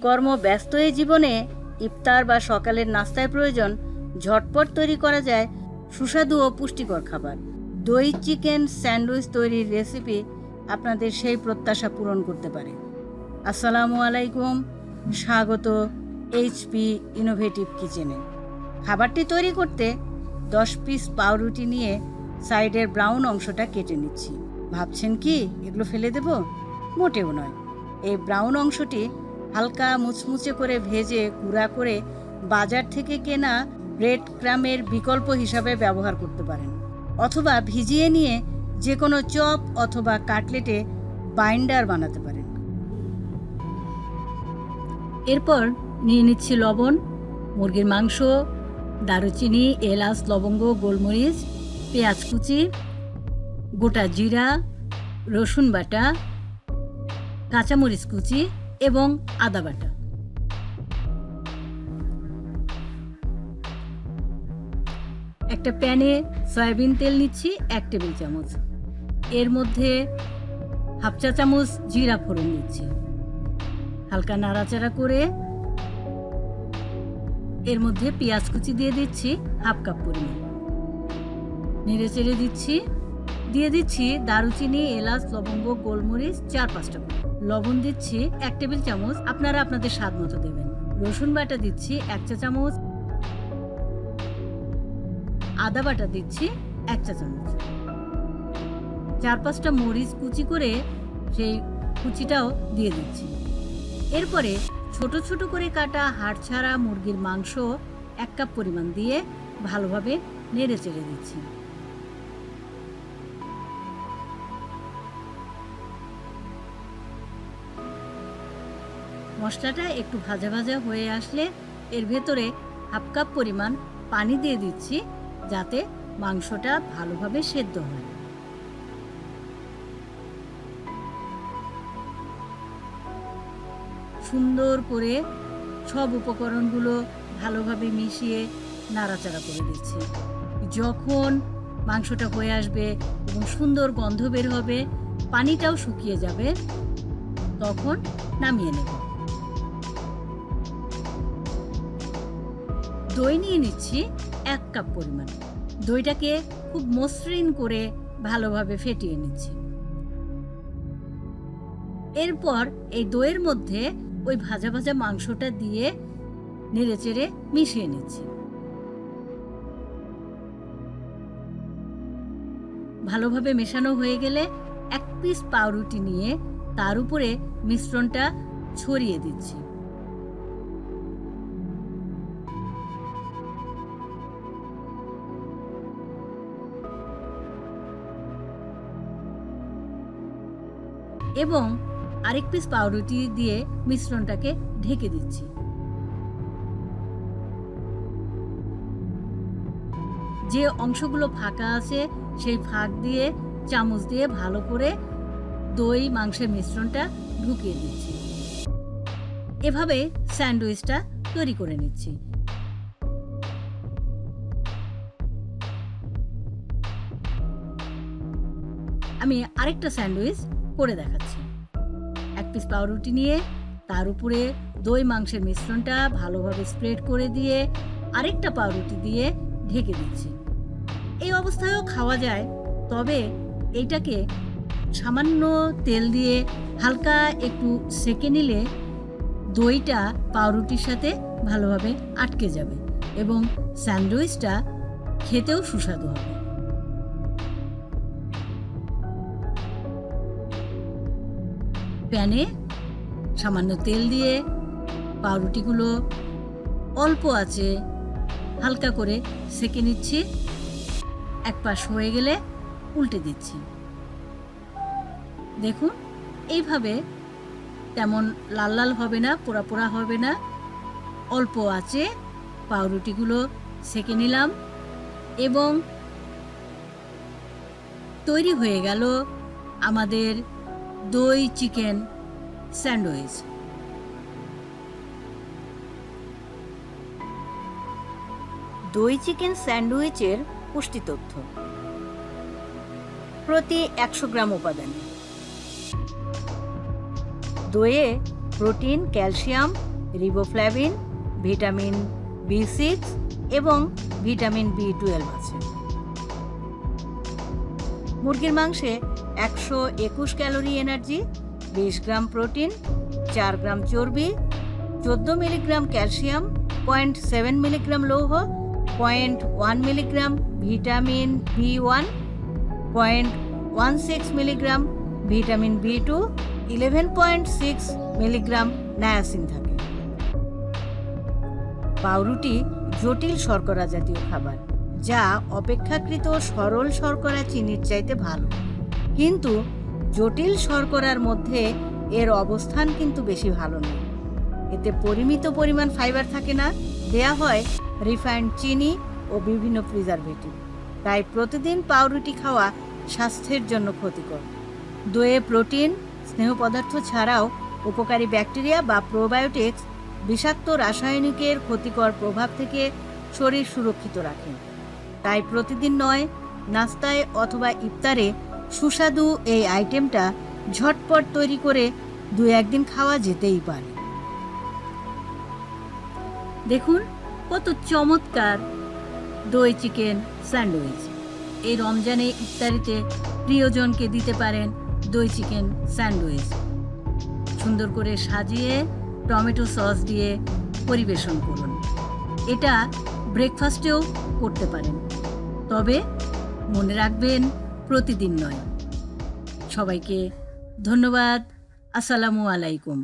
কর্মব্যস্ত এই জীবনে ইফতার বা সকালের নাস্তায় প্রয়োজন ঝটপট তৈরি করা যায় সুস্বাদু ও পুষ্টিকর খাবার। দই চিকেন স্যান্ডউইচ তৈরির রেসিপি আপনাদের সেই প্রত্যাশা পূরণ করতে পারে। আসসালামু আলাইকুম, স্বাগত এইচপি ইনোভেটিভ কিচেনে। খাবারটি তৈরি করতে 10 পিস পাউরুটি নিয়ে সাইডের ব্রাউন অংশটা কেটে নিচ্ছি। ভাবছেন কি এগুলো ফেলে দেব? মোটেও নয়। এই ব্রাউন অংশটি হালকা মুচমুচে করে ভেজে গুঁড়া করে বাজার থেকে কেনা ব্রেড ক্রামের বিকল্প হিসাবে ব্যবহার করতে পারেন, অথবা ভিজিয়ে নিয়ে যে কোনো চপ অথবা কাটলেটে বাইন্ডার বানাতে পারেন। এরপর নিয়ে নিচ্ছি লবণ, মুরগির মাংস, দারুচিনি, এলাচ, লবঙ্গ, গোলমরিচ, পেঁয়াজ কুচি, গোটা জিরা, রসুন বাটা, কাঁচামরিচ কুচি এবং আদা বাটা। একটা প্যানে সয়াবিন তেল নিচ্ছি 1 টেবিল চামচ। এর মধ্যে হাফ চা চামচ জিরা ফোড়ন দিচ্ছি। হালকা নাড়াচাড়া করে এর মধ্যে পেঁয়াজ কুচি দিয়ে দিচ্ছি হাফ কাপ পরিমাণ। নেড়েচেড়ে দিয়ে দিচ্ছি দারুচিনি, এলাচ, লবঙ্গ, গোলমরিচ 4-5টা করে। লবণ দিচ্ছি 1 টেবিল চামচ, আপনারা আপনাদের স্বাদ মতো দেবেন। রসুন বাটা দিচ্ছি 1 চা চামচ, আদা বাটা দিচ্ছি 1 চা চামচ। 4-5টা মরিচ কুচি করে সেই কুচিটাও দিয়ে দিচ্ছি। এরপরে ছোট ছোট করে কাটা হাড় ছাড়া মুরগির মাংস 1 কাপ পরিমাণ দিয়ে ভালোভাবে নেড়ে চেড়ে দিচ্ছি। মশলাটা একটু ভাজা ভাজা হয়ে আসলে এর ভেতরে হাফ কাপ পরিমাণ পানি দিয়ে দিচ্ছি, যাতে মাংসটা ভালোভাবে সেদ্ধ হয়। সুন্দর করে সব উপকরণগুলো ভালোভাবে মিশিয়ে নাড়াচাড়া করে দিচ্ছি। যখন মাংসটা হয়ে আসবে এবং সুন্দর গন্ধ বের হবে, পানিটাও শুকিয়ে যাবে, তখন নামিয়ে নেব। দই নিয়ে নিচ্ছি 1 কাপ পরিমাণ। দইটাকে খুব মসৃণ করে ভালোভাবে ফেটিয়ে নিচ্ছি। এরপর এই দইয়ের মধ্যে ওই ভাজা ভাজা মাংসটা দিয়ে নেড়েচেড়ে মিশিয়ে নিচ্ছি। ভালোভাবে মেশানো হয়ে গেলে 1 পিস পাউরুটি নিয়ে তার উপরে মিশ্রণটা ছড়িয়ে দিচ্ছি। এবং আরেক পিস পাউরুটি দিয়ে মিশ্রণটাকে ঢেকে দিচ্ছি। যে অংশগুলো ফাঁকা আছে সেই ফাঁক দিয়ে চামচ দিয়ে ভালো করে দই মাংসের মিশ্রণটা ঢুকিয়ে দিচ্ছি। এভাবে স্যান্ডউইচটা তৈরি করে নিচ্ছি। আমি আরেকটা স্যান্ডউইচ করে দেখাচ্ছি। 1 পিস পাউরুটি নিয়ে তার উপরে দই মাংসের মিশ্রণটা ভালোভাবে স্প্রেড করে দিয়ে আরেকটা পাউরুটি দিয়ে ঢেকে দিচ্ছি। এই অবস্থায়ও খাওয়া যায়, তবে এইটাকে সামান্য তেল দিয়ে হালকা একটু সেকে নিলে দইটা পাউরুটির সাথে ভালোভাবে আটকে যাবে এবং স্যান্ডউইচটা খেতেও সুস্বাদু হবে। প্যানে সামান্য তেল দিয়ে পাউরুটিগুলো অল্প আঁচে হালকা করে সেকে নিচ্ছি। 1 পাশ হয়ে গেলে উল্টে দিচ্ছি। দেখুন, এইভাবে তেমন লাল লাল হবে না, পোড়া পোড়া হবে না, অল্প আঁচে পাউরুটিগুলো সেকে নিলাম এবং তৈরি হয়ে গেল আমাদের দই চিকেন স্যান্ডউইচ। দই চিকেন স্যান্ডউইচের পুষ্টি তথ্য: প্রতি 100 গ্রাম উপাদান দইয়ে প্রোটিন, ক্যালসিয়াম, রিবোফ্ল্যাভিন, ভিটামিন B6 এবং ভিটামিন B12 আছে। মুরগির মাংসে 121 ক্যালোরি এনার্জি, 20 গ্রাম প্রোটিন, 4 গ্রাম চর্বি, 14 মিলিগ্রাম ক্যালসিয়াম, 0.7 মিলিগ্রাম লৌহ, 0.1 milligram vitamin B1, 0.16 milligram vitamin B2, 11.6 milligram niacin থাকে। পাউরুটি জটিল শর্করা জাতীয় খাবার, যা অপেক্ষাকৃত সরল শর্করা চিনির চাইতে ভালো, কিন্তু জটিল শর্করার মধ্যে এর অবস্থান কিন্তু বেশি ভালো নয়। এতে পরিমিত পরিমাণ ফাইবার থাকে না, দেয়া হয় রিফাইন্ড চিনি ও বিভিন্ন প্রিজারভেটিভ। তাই প্রতিদিন পাউরুটি খাওয়া স্বাস্থ্যের জন্য ক্ষতিকর। দইয়ে প্রোটিন, স্নেহ পদার্থ ছাড়াও উপকারী ব্যাকটেরিয়া বা প্রোবায়োটিক্স বিষাক্ত রাসায়নিকের ক্ষতিকর প্রভাব থেকে শরীর সুরক্ষিত রাখে। তাই প্রতিদিন নয়, নাস্তায় অথবা ইফতারে সুস্বাদু এই আইটেমটা ঝটপট তৈরি করে 2-1 দিন খাওয়া যেতেই পারে। দেখুন কত চমৎকার দই চিকেন স্যান্ডউইচ। এই রমজানে ইফতারিতে প্রিয়জনকে দিতে পারেন দই চিকেন স্যান্ডউইচ। সুন্দর করে সাজিয়ে টমেটো সস দিয়ে পরিবেশন করুন। এটা ব্রেকফাস্টেও করতে পারেন, তবে মনে রাখবেন প্রতিদিন নয়। সবাইকে ধন্যবাদ। আসসালামু আলাইকুম।